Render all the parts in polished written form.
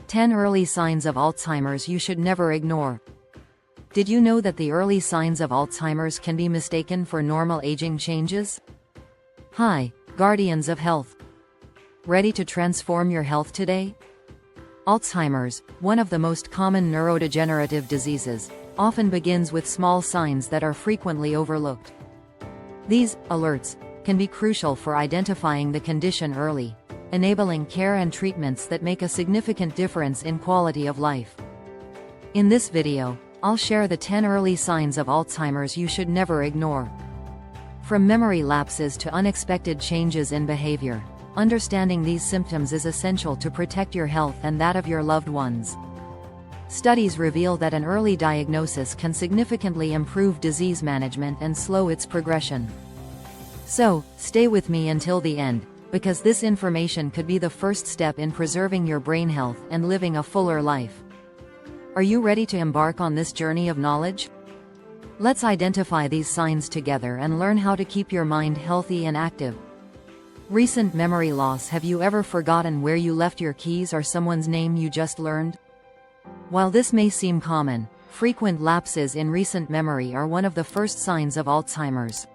10 Early Signs of Alzheimer's You Should Never Ignore. Did you know that the early signs of Alzheimer's can be mistaken for normal aging changes? Hi, guardians of health. Ready to transform your health today? Alzheimer's, one of the most common neurodegenerative diseases, often begins with small signs that are frequently overlooked. These alerts can be crucial for identifying the condition early, enabling care and treatments that make a significant difference in quality of life. In this video, I'll share the 10 early signs of Alzheimer's you should never ignore. From memory lapses to unexpected changes in behavior, understanding these symptoms is essential to protect your health and that of your loved ones. Studies reveal that an early diagnosis can significantly improve disease management and slow its progression. So, stay with me until the end, because this information could be the first step in preserving your brain health and living a fuller life. Are you ready to embark on this journey of knowledge? Let's identify these signs together and learn how to keep your mind healthy and active. Recent memory loss. Have you ever forgotten where you left your keys or someone's name you just learned? While this may seem common, frequent lapses in recent memory are one of the first signs of Alzheimer's.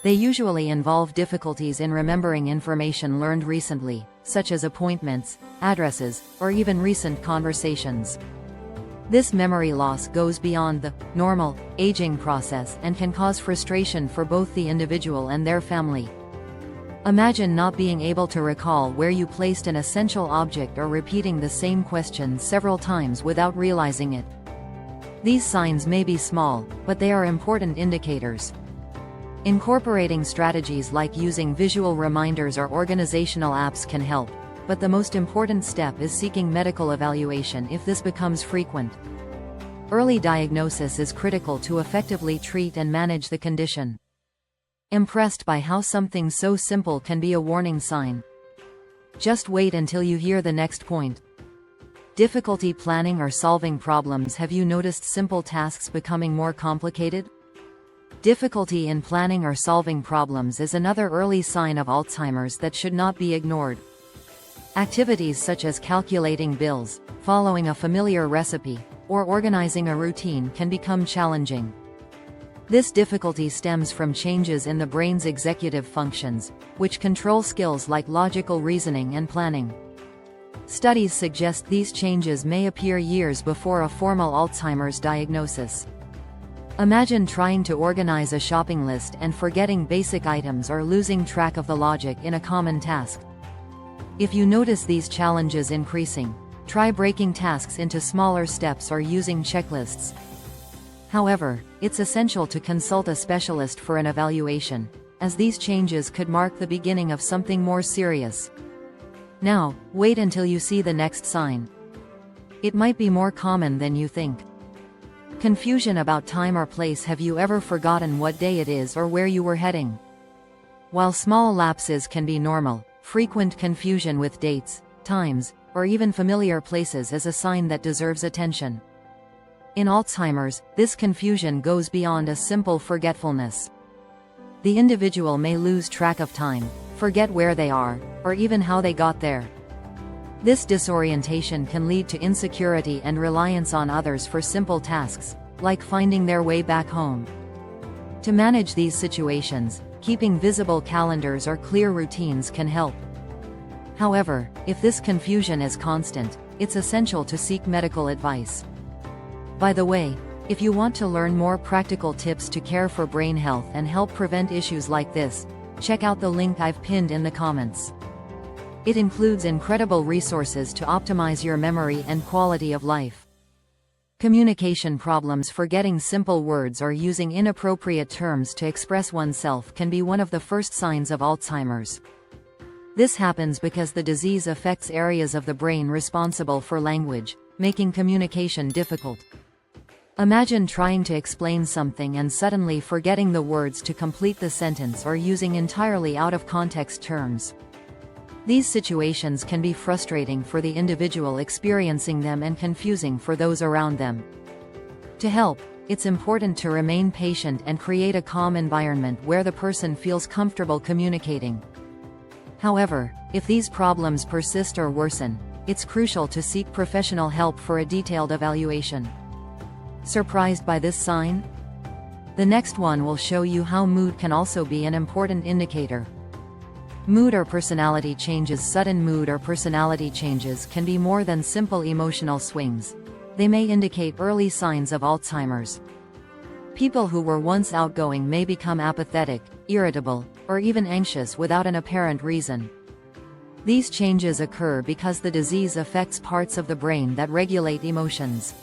They usually involve difficulties in remembering information learned recently, such as appointments, addresses, or even recent conversations. This memory loss goes beyond the normal aging process and can cause frustration for both the individual and their family. Imagine not being able to recall where you placed an essential object or repeating the same question several times without realizing it. These signs may be small, but they are important indicators. Incorporating strategies like using visual reminders or organizational apps can help, but the most important step is seeking medical evaluation if this becomes frequent. Early diagnosis is critical to effectively treat and manage the condition. Impressed by how something so simple can be a warning sign? Just wait until you hear the next point. Difficulty planning or solving problems. Have you noticed simple tasks becoming more complicated? Difficulty in planning or solving problems is another early sign of Alzheimer's that should not be ignored. Activities such as calculating bills, following a familiar recipe, or organizing a routine can become challenging. This difficulty stems from changes in the brain's executive functions, which control skills like logical reasoning and planning. Studies suggest these changes may appear years before a formal Alzheimer's diagnosis. Imagine trying to organize a shopping list and forgetting basic items or losing track of the logic in a common task. If you notice these challenges increasing, try breaking tasks into smaller steps or using checklists. However, it's essential to consult a specialist for an evaluation, as these changes could mark the beginning of something more serious. Now, wait until you see the next sign. It might be more common than you think. Confusion about time or place. Have you ever forgotten what day it is or where you were heading? While small lapses can be normal, frequent confusion with dates, times, or even familiar places is a sign that deserves attention. In Alzheimer's, this confusion goes beyond a simple forgetfulness. The individual may lose track of time, forget where they are, or even how they got there. This disorientation can lead to insecurity and reliance on others for simple tasks, like finding their way back home. To manage these situations, keeping visible calendars or clear routines can help. However, if this confusion is constant, it's essential to seek medical advice. By the way, if you want to learn more practical tips to care for brain health and help prevent issues like this, check out the link I've pinned in the comments. It includes incredible resources to optimize your memory and quality of life. Communication problems. Forgetting simple words or using inappropriate terms to express oneself can be one of the first signs of Alzheimer's. This happens because the disease affects areas of the brain responsible for language, making communication difficult. Imagine trying to explain something and suddenly forgetting the words to complete the sentence or using entirely out-of-context terms. These situations can be frustrating for the individual experiencing them and confusing for those around them. To help, it's important to remain patient and create a calm environment where the person feels comfortable communicating. However, if these problems persist or worsen, it's crucial to seek professional help for a detailed evaluation. Surprised by this sign? The next one will show you how mood can also be an important indicator. Mood or personality changes. Sudden mood or personality changes can be more than simple emotional swings. They may indicate early signs of Alzheimer's. People who were once outgoing may become apathetic, irritable, or even anxious without an apparent reason. These changes occur because the disease affects parts of the brain that regulate emotions.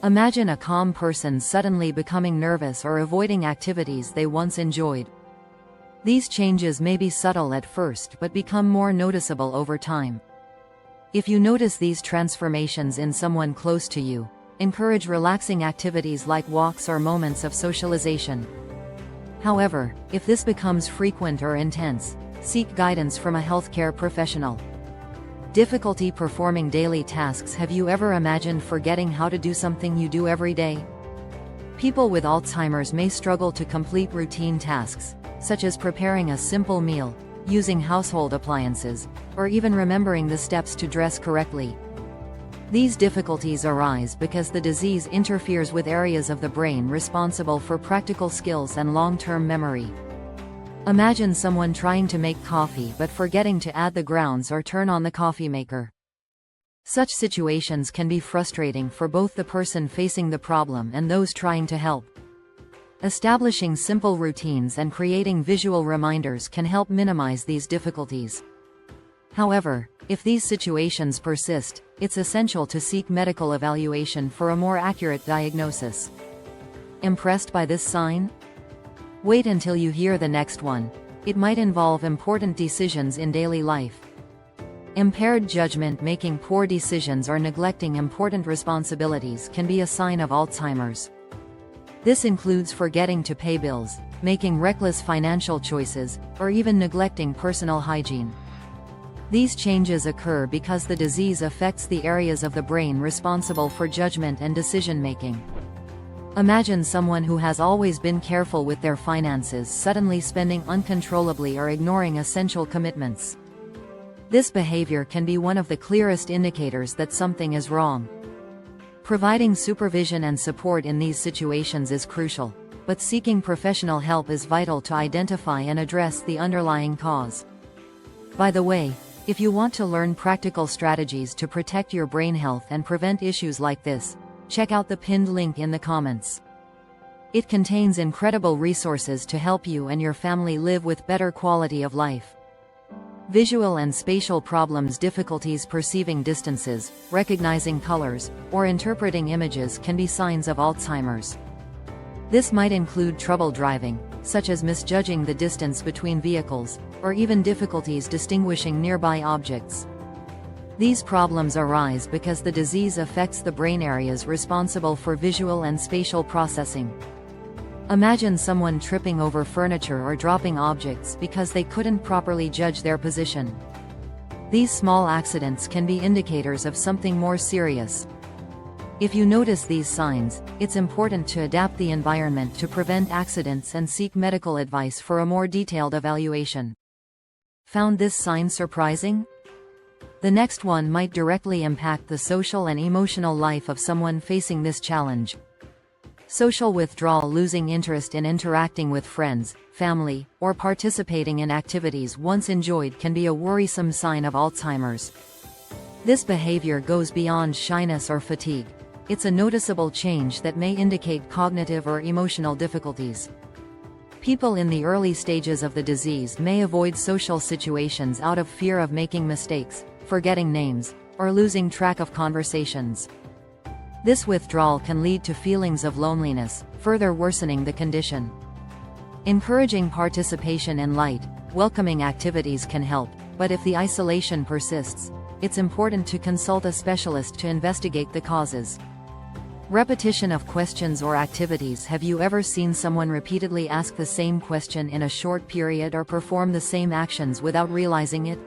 Imagine a calm person suddenly becoming nervous or avoiding activities they once enjoyed. These changes may be subtle at first but become more noticeable over time. If you notice these transformations in someone close to you, encourage relaxing activities like walks or moments of socialization. However, if this becomes frequent or intense, seek guidance from a healthcare professional. Difficulty performing daily tasks. Have you ever imagined forgetting how to do something you do every day? People with Alzheimer's may struggle to complete routine tasks, such as preparing a simple meal, using household appliances, or even remembering the steps to dress correctly. These difficulties arise because the disease interferes with areas of the brain responsible for practical skills and long-term memory. Imagine someone trying to make coffee but forgetting to add the grounds or turn on the coffee maker. Such situations can be frustrating for both the person facing the problem and those trying to help. Establishing simple routines and creating visual reminders can help minimize these difficulties. However, if these situations persist, it's essential to seek medical evaluation for a more accurate diagnosis. Impressed by this sign? Wait until you hear the next one. It might involve important decisions in daily life. Impaired judgment. Making poor decisions or neglecting important responsibilities can be a sign of Alzheimer's. This includes forgetting to pay bills, making reckless financial choices, or even neglecting personal hygiene. These changes occur because the disease affects the areas of the brain responsible for judgment and decision-making. Imagine someone who has always been careful with their finances suddenly spending uncontrollably or ignoring essential commitments. This behavior can be one of the clearest indicators that something is wrong. Providing supervision and support in these situations is crucial, but seeking professional help is vital to identify and address the underlying cause. By the way, if you want to learn practical strategies to protect your brain health and prevent issues like this, check out the pinned link in the comments. It contains incredible resources to help you and your family live with better quality of life. Visual and spatial problems. Difficulties perceiving distances, recognizing colors, or interpreting images can be signs of Alzheimer's. This might include trouble driving, such as misjudging the distance between vehicles, or even difficulties distinguishing nearby objects. These problems arise because the disease affects the brain areas responsible for visual and spatial processing. Imagine someone tripping over furniture or dropping objects because they couldn't properly judge their position. These small accidents can be indicators of something more serious. If you notice these signs, it's important to adapt the environment to prevent accidents and seek medical advice for a more detailed evaluation. Found this sign surprising? The next one might directly impact the social and emotional life of someone facing this challenge. Social withdrawal. Losing interest in interacting with friends, family, or participating in activities once enjoyed can be a worrisome sign of Alzheimer's. This behavior goes beyond shyness or fatigue. It's a noticeable change that may indicate cognitive or emotional difficulties. People in the early stages of the disease may avoid social situations out of fear of making mistakes, forgetting names, or losing track of conversations. This withdrawal can lead to feelings of loneliness, further worsening the condition. Encouraging participation in light, welcoming activities can help, but if the isolation persists, it's important to consult a specialist to investigate the causes. Repetition of questions or activities. Have you ever seen someone repeatedly ask the same question in a short period or perform the same actions without realizing it?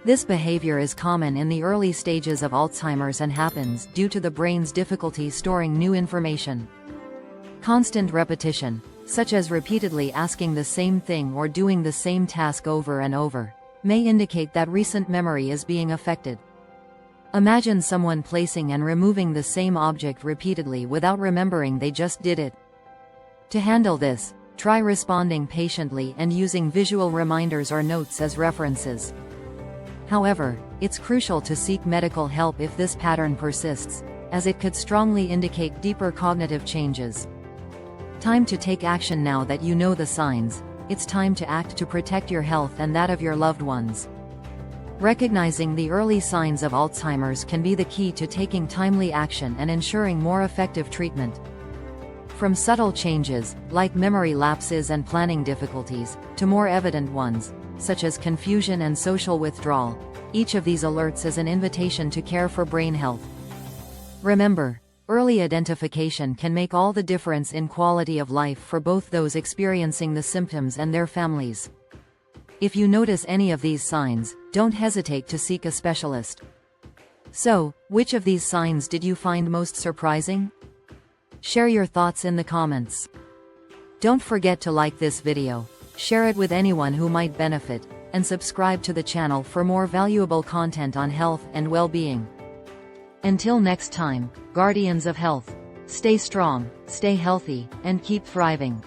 This behavior is common in the early stages of Alzheimer's and happens due to the brain's difficulty storing new information. Constant repetition, such as repeatedly asking the same thing or doing the same task over and over, may indicate that recent memory is being affected. Imagine someone placing and removing the same object repeatedly without remembering they just did it. To handle this, try responding patiently and using visual reminders or notes as references. However, it's crucial to seek medical help if this pattern persists, as it could strongly indicate deeper cognitive changes. Time to take action. Now that you know the signs, it's time to act to protect your health and that of your loved ones. Recognizing the early signs of Alzheimer's can be the key to taking timely action and ensuring more effective treatment. From subtle changes, like memory lapses and planning difficulties, to more evident ones, such as confusion and social withdrawal, each of these alerts is an invitation to care for brain health. Remember, early identification can make all the difference in quality of life for both those experiencing the symptoms and their families. If you notice any of these signs, don't hesitate to seek a specialist. So, which of these signs did you find most surprising? Share your thoughts in the comments. Don't forget to like this video, share it with anyone who might benefit, and subscribe to the channel for more valuable content on health and well-being. Until next time, guardians of health, stay strong, stay healthy, and keep thriving.